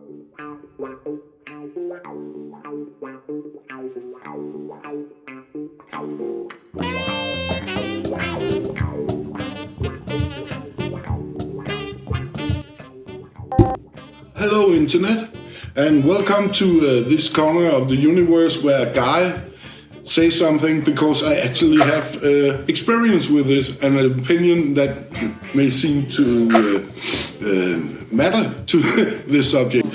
Hello Internet, and welcome to this corner of the universe where a guy says something because I actually have experience with it and an opinion that may seem to matter to this subject.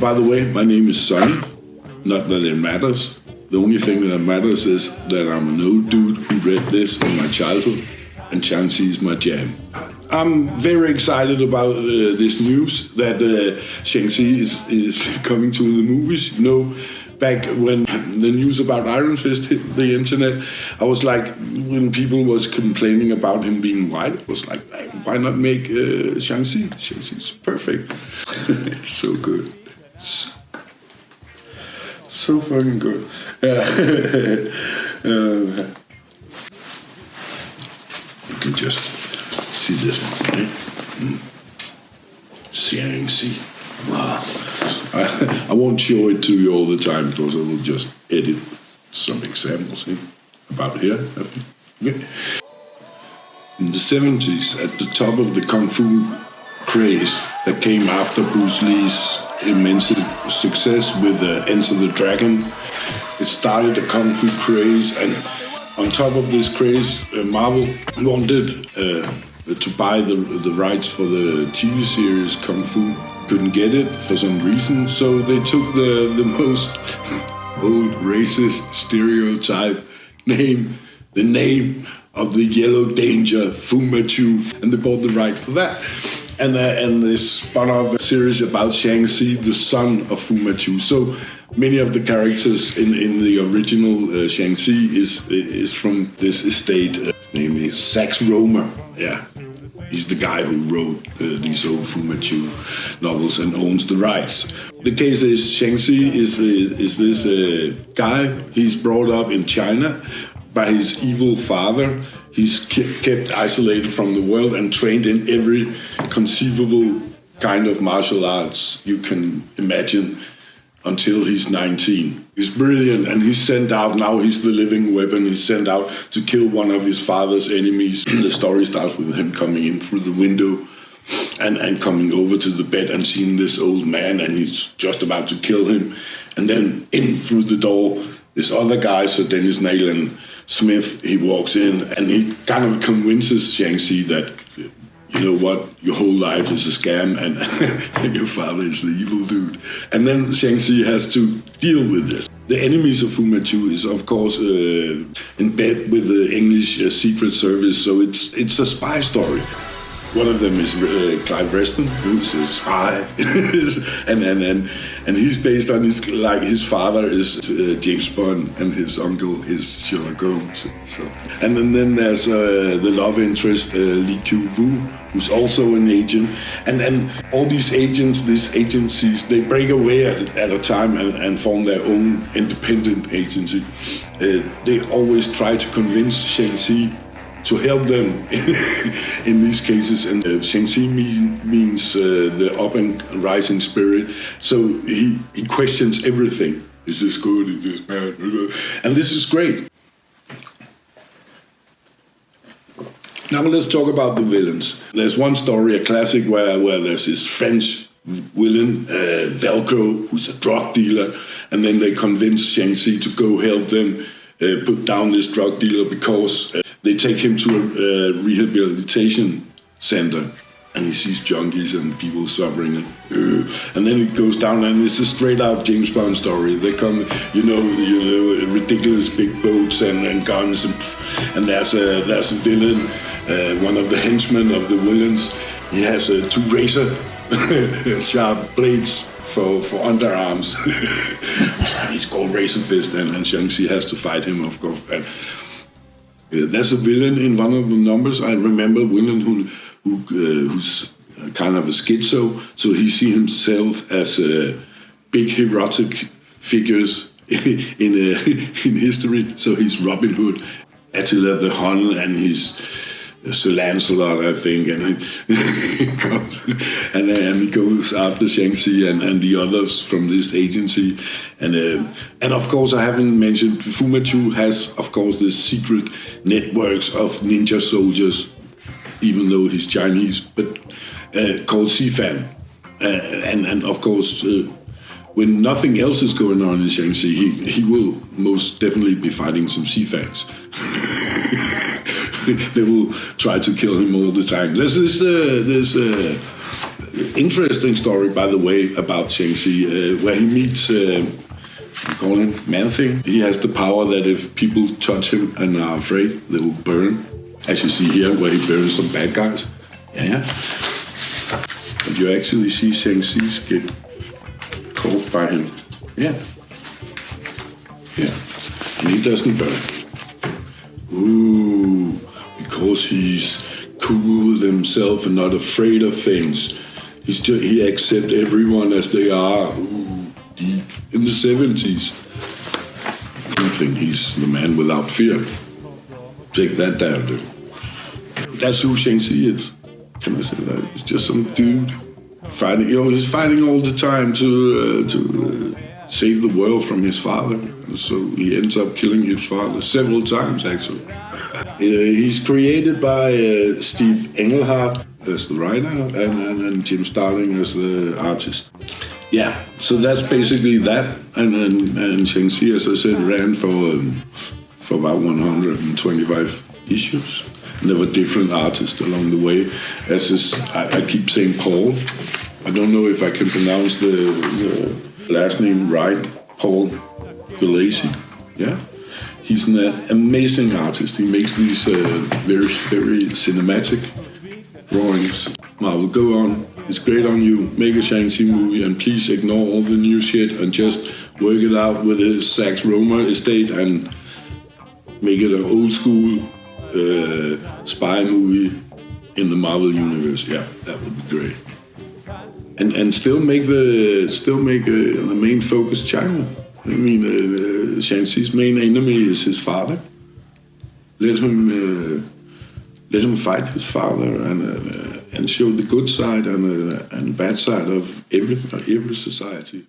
By the way, my name is Sonny, not that it matters. The only thing that matters is that I'm an old dude who read this in my childhood, and Shang Chi is my jam. I'm very excited about this news that Shang Chi is coming to the movies. You know, back when the news about Iron Fist hit the internet, I was like, when people was complaining about him being white, I was like, why not make Shang-Chi? Shang-Chi's perfect. So good. So fucking good. You can just see this one, right? Shang-Chi. Wow. I won't show it to you all the time because I will just edit some examples about here. Okay. In the 70s, at the top of the Kung Fu craze that came after Bruce Lee's immense success with Enter the Dragon, it started a Kung Fu craze, and on top of this craze, Marvel wanted to buy the rights for the TV series Kung Fu. Couldn't get it for some reason, so they took the most old racist stereotype name, the name of the Yellow Danger, Fu Manchu, and they bought the right for that. And they spun off a series about Shang-Chi, the son of Fu Manchu. So many of the characters in the original Shang-Chi is from this estate. His name is Sax Rohmer. Yeah. He's the guy who wrote these old Fu Manchu novels and owns the rights. The case is Shang-Chi is this guy. He's brought up in China by his evil father. He's kept isolated from the world and trained in every conceivable kind of martial arts you can imagine until he's 19. He's brilliant, and he's sent out, now he's the living weapon, he's sent out to kill one of his father's enemies. The story starts with him coming in through the window and coming over to the bed and seeing this old man, and he's just about to kill him. And then in through the door, this other guy, Sir Dennis Nayland Smith, he walks in and he kind of convinces Shang-Chi that, you know what, your whole life is a scam and your father is the evil dude. And then Shang-Chi has to deal with this. The enemies of Fu Manchu is, of course, in bed with the English Secret Service, so it's a spy story. One of them is Clive Reston, who's a spy, and he's based on his father is James Bond and his uncle is Sherlock Holmes. So. And then there's the love interest Lee Kyu-woo, who's also an agent, and then all these agents, these agencies, they break away at a time and form their own independent agency. They always try to convince Shang-Chi to help them in these cases, and Shang-Chi means the up and rising spirit. So he questions everything. Is this good? Is this bad? And this is great. Now let's talk about the villains. There's one story, a classic, where there's this French villain, Velcro, who's a drug dealer, and then they convince Shang-Chi to go help them put down this drug dealer because they take him to a rehabilitation center, and he sees junkies and people suffering, and then it goes down, and it's a straight-out James Bond story. They come, you know, ridiculous big boats and guns, and there's a villain, one of the henchmen of the villains. He has two razor sharp blades for underarms. He's called Razor Fist, and Shang-Chi has to fight him, of course. And there's a villain in one of the numbers. I remember a villain who's kind of a schizo, so he sees himself as big erotic figures in history. So he's Robin Hood, Attila the Hun, and he's Sir Lancelot, I think, and he goes after Shang-Chi and the others from this agency, and of course I haven't mentioned Fu Manchu has of course this secret networks of ninja soldiers, even though he's Chinese, but called Sifan, and of course. When nothing else is going on in Shang-Chi, he will most definitely be fighting some Sifangs. They will try to kill him all the time. There's this interesting story, by the way, about Shang-Chi, where he meets, we call him Man-Thing. He has the power that if people touch him and are afraid, they will burn. As you see here, where he burns some bad guys. Yeah. But you actually see Shang-Chi's get caught by him. Yeah. And he doesn't burn. Ooh, because he's cool with himself and not afraid of things. He accepts everyone as they are. Ooh, deep in the 70s. I think he's the man without fear. Take that down, dude. That's who Shang-Chi is. Can I say that? It's just some dude fighting. He's fighting all the time to save the world from his father. And so he ends up killing his father several times, actually. He's created by Steve Englehart as the writer and Jim Starlin as the artist. Yeah, so that's basically that. And Shang-Chi, as I said, ran for about 125 issues. And there were different artists along the way. I keep saying Paul. I don't know if I can pronounce the last name right. Paul Gulacy. Yeah. He's an amazing artist. He makes these very, very cinematic drawings. Marvel, go on. It's great on you. Make a Shang-Chi movie and please ignore all the new shit and just work it out with the Sax Romer estate and make it an old school spy movie in the Marvel universe. Yeah, that would be great. And still make the main focus China. I mean, Shang-Chi's main enemy is his father. Let him fight his father and show the good side and bad side of every society.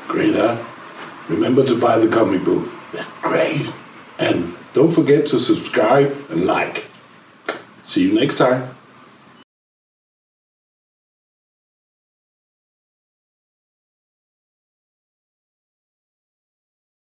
Great, huh? Remember to buy the comic book. They're great. And don't forget to subscribe and like. See you next time.